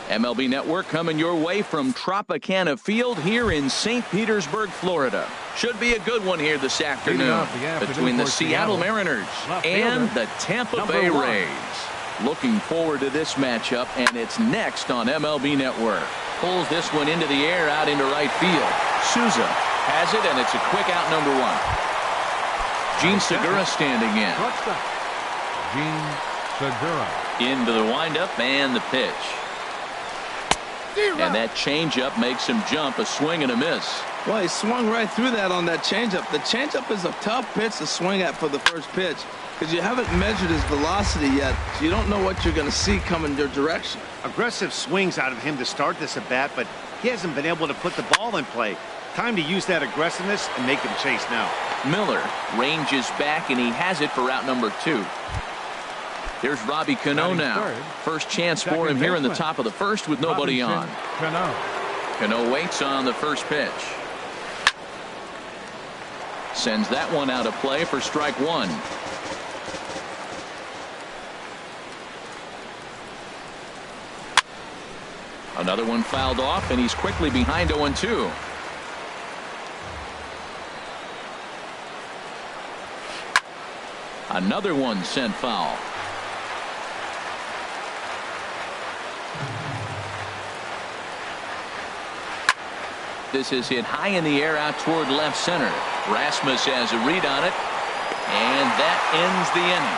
MLB Network coming your way from Tropicana Field here in St. Petersburg, Florida. Should be a good one here this afternoon between the Seattle Mariners and the Tampa Bay Rays. Looking forward to this matchup, and it's next on MLB Network. Pulls this one into the air out into right field. Souza has it, and it's a quick out, number one. Gene Segura standing in. Gene Segura. Into the windup and the pitch. And that changeup makes him jump. A swing and a miss. Well, he swung right through that on that changeup. The changeup is a tough pitch to swing at for the first pitch because you haven't measured his velocity yet, so you don't know what you're going to see coming your direction. Aggressive swings out of him to start this at bat, but he hasn't been able to put the ball in play. Time to use that aggressiveness and make him chase now. Miller ranges back, and he has it for route number 2. Here's Robbie Cano now. First chance for him here in the top of the first with nobody on. Cano waits on the first pitch. Sends that one out of play for strike one. Another one fouled off, and he's quickly behind 0-2. Another one sent foul. This is hit high in the air out toward left center. Rasmus has a read on it, and that ends the inning.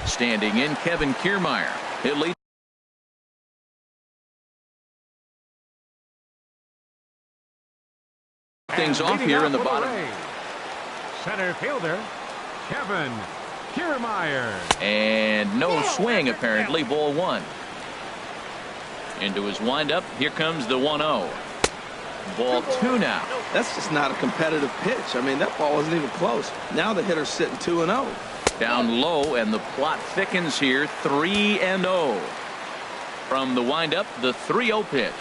Standing in, Kevin Kiermaier. It leads things off here in the bottom. Center fielder Kevin Kiermaier. And no swing apparently. Ball one. Into his windup. Here comes the 1-0. Ball two now. That's just not a competitive pitch. I mean, that ball wasn't even close. Now the hitter's sitting 2-0. Down low, and the plot thickens here. 3-0. From the windup, the 3-0 pitch.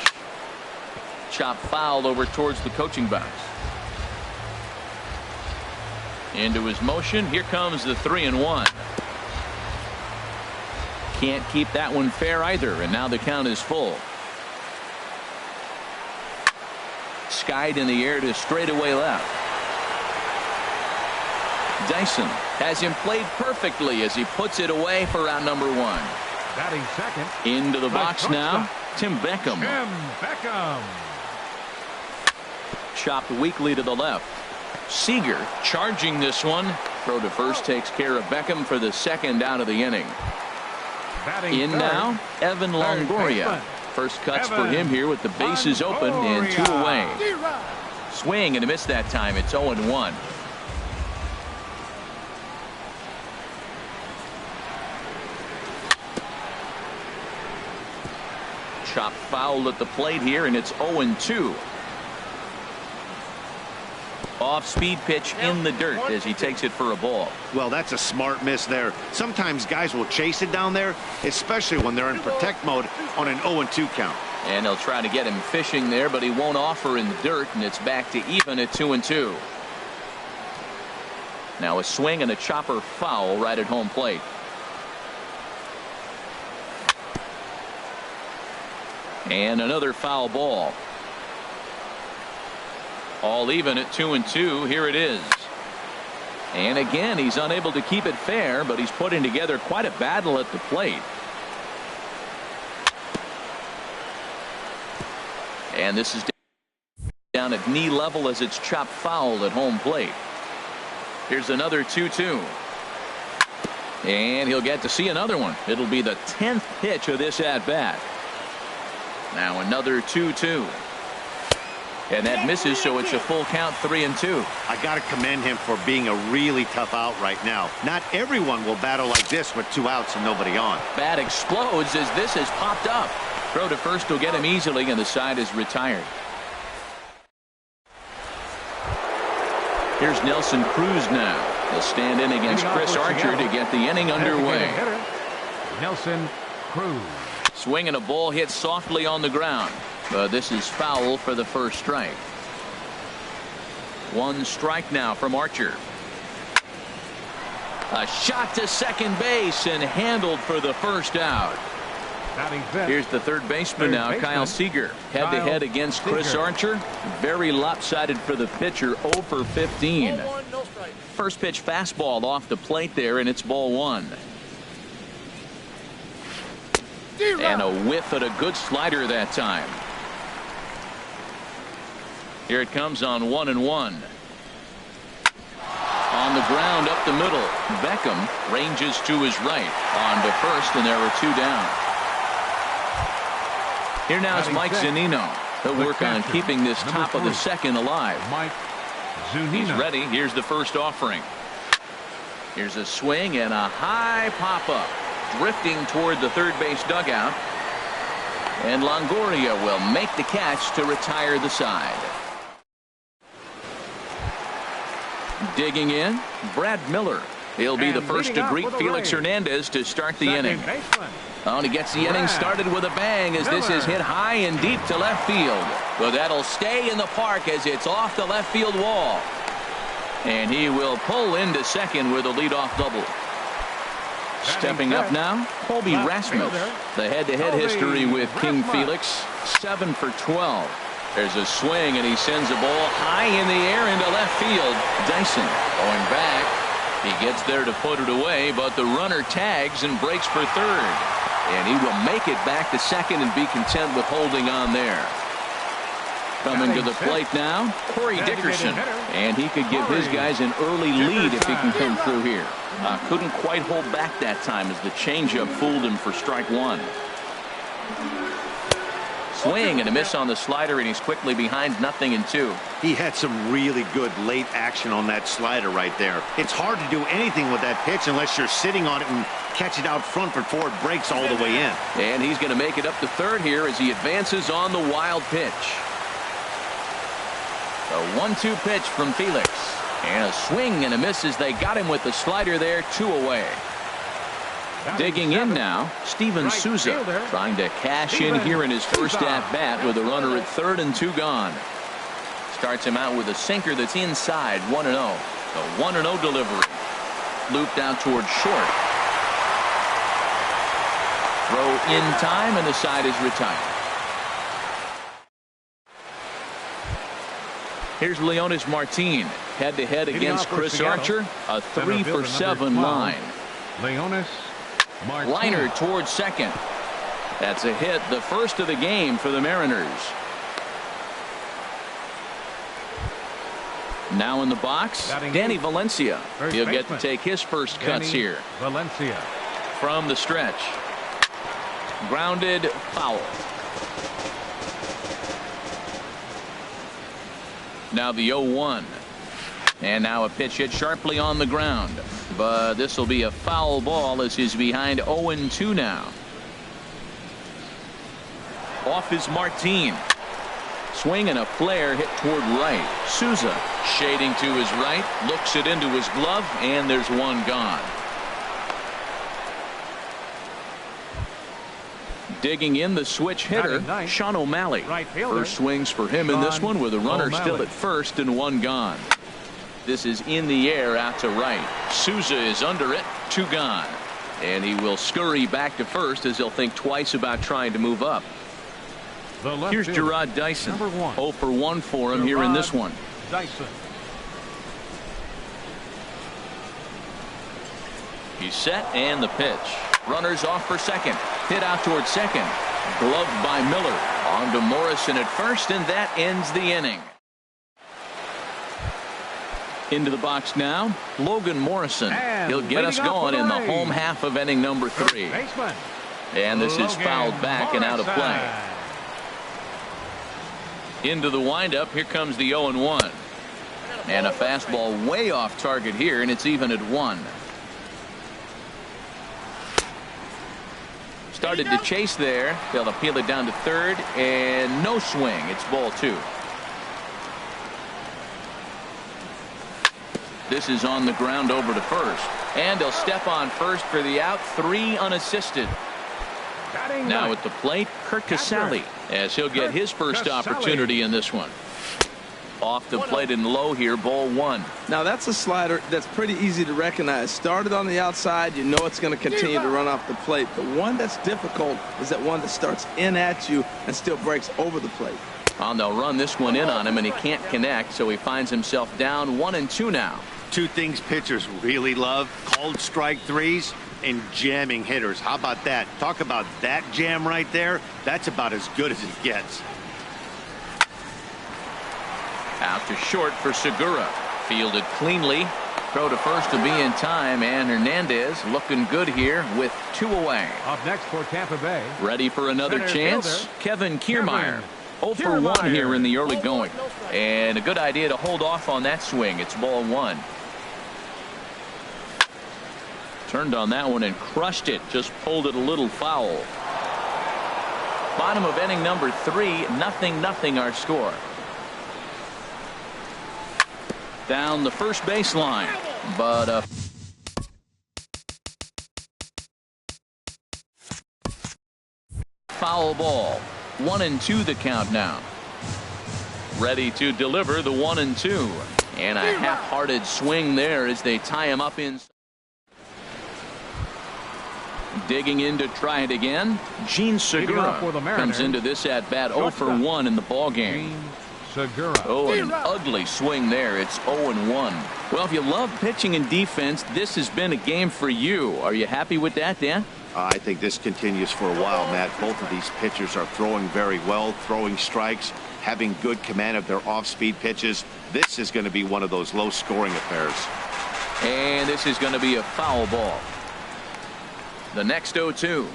Chop fouled over towards the coaching box. Into his motion. Here comes the 3-1. Can't keep that one fair either, and now the count is full. Skied in the air to straightaway left. Dyson has him played perfectly as he puts it away for round number one. Batting second. Into the box now, Tim Beckham. Tim Beckham. Chopped weakly to the left. Seager charging this one. Throw to first takes care of Beckham for the second out of the inning. In now, Evan Longoria. First cuts for him here with the bases open and 2 away. Swing and a miss that time. It's 0-1. Chop foul at the plate here, and it's 0-2. Off-speed pitch in the dirt as he takes it for a ball. Well, that's a smart miss there. Sometimes guys will chase it down there, especially when they're in protect mode on an 0-2 count. And they'll try to get him fishing there, but he won't offer in the dirt, and it's back to even at 2-2. Now a swing and a chopper foul right at home plate. And another foul ball. All even at 2-2. Here it is. And again, he's unable to keep it fair, but he's putting together quite a battle at the plate. And this is down at knee level as it's chopped foul at home plate. Here's another 2-2. And he'll get to see another one. It'll be the 10th pitch of this at bat. Now another 2-2. And that misses, so it's a full count, 3-2. I got to commend him for being a really tough out right now. Not everyone will battle like this with 2 outs and nobody on. Bat explodes as this has popped up. Throw to first will get him easily, and the side is retired. Here's Nelson Cruz now. He'll stand in against Chris Archer to get the inning underway. Nelson Cruz. Swing and a ball hit softly on the ground. This is foul for the first strike. 1 strike now from Archer. A shot to second base and handled for the first out. Here's the third baseman now, Kyle Seager. Head-to-head against Chris Archer. Very lopsided for the pitcher, 0 for 15. First pitch fastball off the plate there, and it's ball one. And a whiff at a good slider that time. Here it comes on 1-1. On the ground up the middle. Beckham ranges to his right. On to first, and there are two down. Here now is Mike Zunino. He'll work on keeping this top of the second alive. He's ready. Here's the first offering. Here's a swing and a high pop-up. Drifting toward the third base dugout. And Longoria will make the catch to retire the side. Digging in, Brad Miller. He'll be the first to greet Felix Hernandez to start the inning. Oh, and he gets the inning started with a bang as this is hit high and deep to left field. But that'll stay in the park as it's off the left field wall. And he will pull into second with a leadoff double. Stepping up now, Colby Rasmus. The head-to-head history with King Felix, 7 for 12. There's a swing, and he sends a ball high in the air into left field. Dyson going back. He gets there to put it away, but the runner tags and breaks for third. And he will make it back to second and be content with holding on there. Coming to the plate now, Corey Dickerson. And he could give his guys an early lead if he can come through here. Couldn't quite hold back that time as the changeup fooled him for strike one. Swing and a miss on the slider, and he's quickly behind 0-2. He had some really good late action on that slider right there. It's hard to do anything with that pitch unless you're sitting on it and catch it out front before it breaks all the way in. And he's going to make it up to third here as he advances on the wild pitch. A 1-2 pitch from Felix. And a swing and a miss as they got him with the slider there, 2 away. Digging in now, Steven Souza trying to cash in here in his first at-bat with a runner at third and 2 gone. Starts him out with a sinker that's inside, 1-0. The 1-0 delivery. Looped out towards short. Throw in time, and the side is retired. Here's Leonis Martin, head-to-head against Chris Archer, a 3 for 7 line. Leonis Martin. Liner towards second. That's a hit, the first of the game for the Mariners. Now in the box, Danny Valencia. He'll get to take his first cuts here. Valencia. From the stretch. Grounded, foul. Now the 0-1. And now a pitch hit sharply on the ground. But this will be a foul ball as he's behind 0-2 now. Off is Martin. Swing and a flare hit toward right. Souza shading to his right. Looks it into his glove, and there's one gone. Digging in the switch hitter, Sean O'Malley. First swings for him in this one with a runner still at first and 1 gone. This is in the air out to right. Souza is under it, 2 gone. And he will scurry back to first as he'll think twice about trying to move up. Here's Gerard Dyson. 0 for 1 for him here in this one. Dyson. He's set and the pitch. Runners off for second. Hit out towards second. Gloved by Miller. On to Morrison at first, and that ends the inning. Into the box now, Logan Morrison. He'll get us going in the home half of inning number 3. And this is fouled back and out of play. Into the windup, here comes the 0-1. And a fastball way off target here, and it's even at 1. Started to chase there. They'll appeal it down to third, and no swing. It's ball 2. This is on the ground over to first. And he'll step on first for the out. 3 unassisted. Now at the plate, Kurt Casale, as he'll get his first opportunity in this one. Off the plate and low here, ball one. Now that's a slider that's pretty easy to recognize. Started on the outside, you know it's going to continue to run off the plate. The one that's difficult is that one that starts in at you and still breaks over the plate. Well, they'll run this one in on him, and he can't connect, so he finds himself down 1-2 now. Two things pitchers really love: called strike threes and jamming hitters. How about that? Talk about that jam right there. That's about as good as it gets. Out to short for Segura. Fielded cleanly. Throw to first to be in time, and Hernandez looking good here with 2 away. Up next for Tampa Bay. Ready for another chance. Kevin Kiermaier. 0 for 1 here in the early going. And a good idea to hold off on that swing. It's ball one. Turned on that one and crushed it. Just pulled it a little foul. Bottom of inning number 3. 0-0 our score. Down the first baseline, but foul ball. 1-2 the count now. Ready to deliver the 1-2, and a half-hearted swing there as they tie him up in. Digging in to try it again. Gene Segura comes into this at bat 0 for 1 in the ball game. Segura. Oh, an ugly swing there. It's 0-1. Well, if you love pitching and defense, this has been a game for you. Are you happy with that, Dan? I think this continues for a while, Matt. Both of these pitchers are throwing very well, throwing strikes, having good command of their off-speed pitches. This is going to be one of those low-scoring affairs. And this is going to be a foul ball. The next 0-2.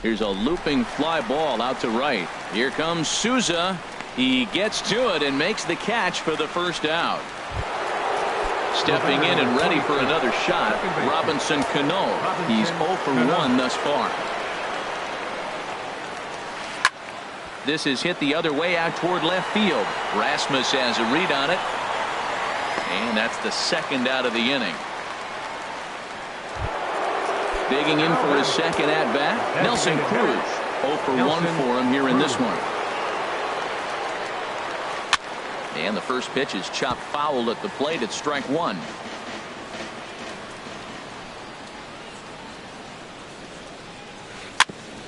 Here's a looping fly ball out to right. Here comes Souza. He gets to it and makes the catch for the first out. Stepping in and ready for another shot, Robinson Cano. He's 0 for 1 thus far. This is hit the other way out toward left field. Rasmus has a read on it. And that's the second out of the inning. Digging in for his second at-bat, Nelson Cruz. 0 for 1 for him here in this one. And the first pitch is chopped foul at the plate at strike one.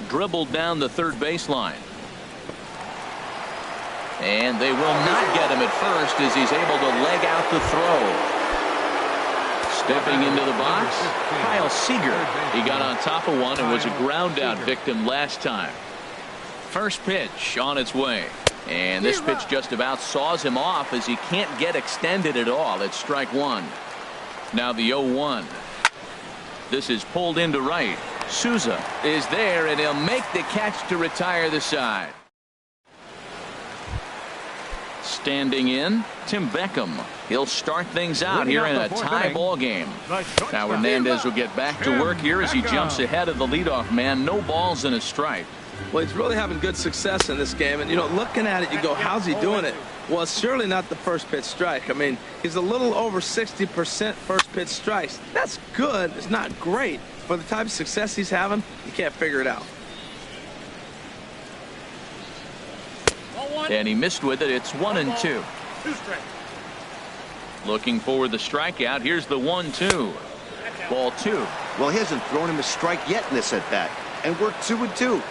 Dribbled down the third baseline. And they will not get him at first as he's able to leg out the throw. Stepping into the box, Kyle Seager. He got on top of one and was a ground out victim last time. First pitch on its way. And this pitch just about saws him off as he can't get extended at all. It's strike one. Now the 0-1. This is pulled into right. Souza is there, and he'll make the catch to retire the side. Standing in, Tim Beckham. He'll start things out here in a tie ball game. Now Hernandez will get back to work here as he jumps ahead of the leadoff man. No balls and a strike. Well, he's really having good success in this game. And, you know, looking at it, you go, how's he doing it? Well, it's surely not the first pitch strike. I mean, he's a little over 60% first pitch strikes. That's good. It's not great. For the type of success he's having, you can't figure it out. And he missed with it. It's 1-2. Looking for the strikeout. Here's the 1-2. Ball two. Well, he hasn't thrown him a strike yet in this at-bat, and we're 2-2.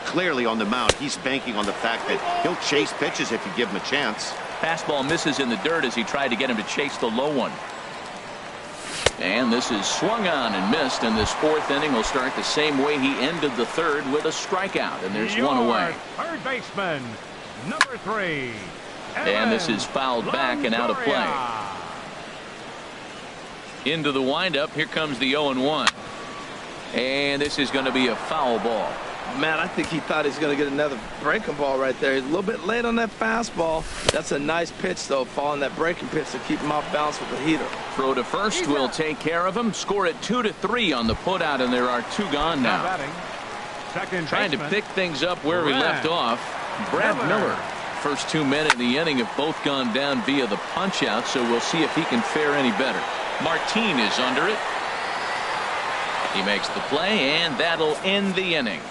Clearly on the mound, he's banking on the fact that he'll chase pitches if you give him a chance. Fastball misses in the dirt as he tried to get him to chase the low one. And this is swung on and missed, and this fourth inning will start the same way he ended the third, with a strikeout, and there's one away. Third baseman, number 3. And this is fouled back and out of play. Into the windup. Here comes the 0-1. And this is going to be a foul ball. Man, I think he thought he was going to get another breaking ball right there. He's a little bit late on that fastball. That's a nice pitch, though, following that breaking pitch to keep him off balance with the heater. Throw to first will take care of him. Score it 2-3 on the putout, and there are 2 gone now. Trying to pick things up where we left off. Brad Miller. First 2 men in the inning have both gone down via the punch-out, so we'll see if he can fare any better. Martin is under it. He makes the play, and that'll end the inning.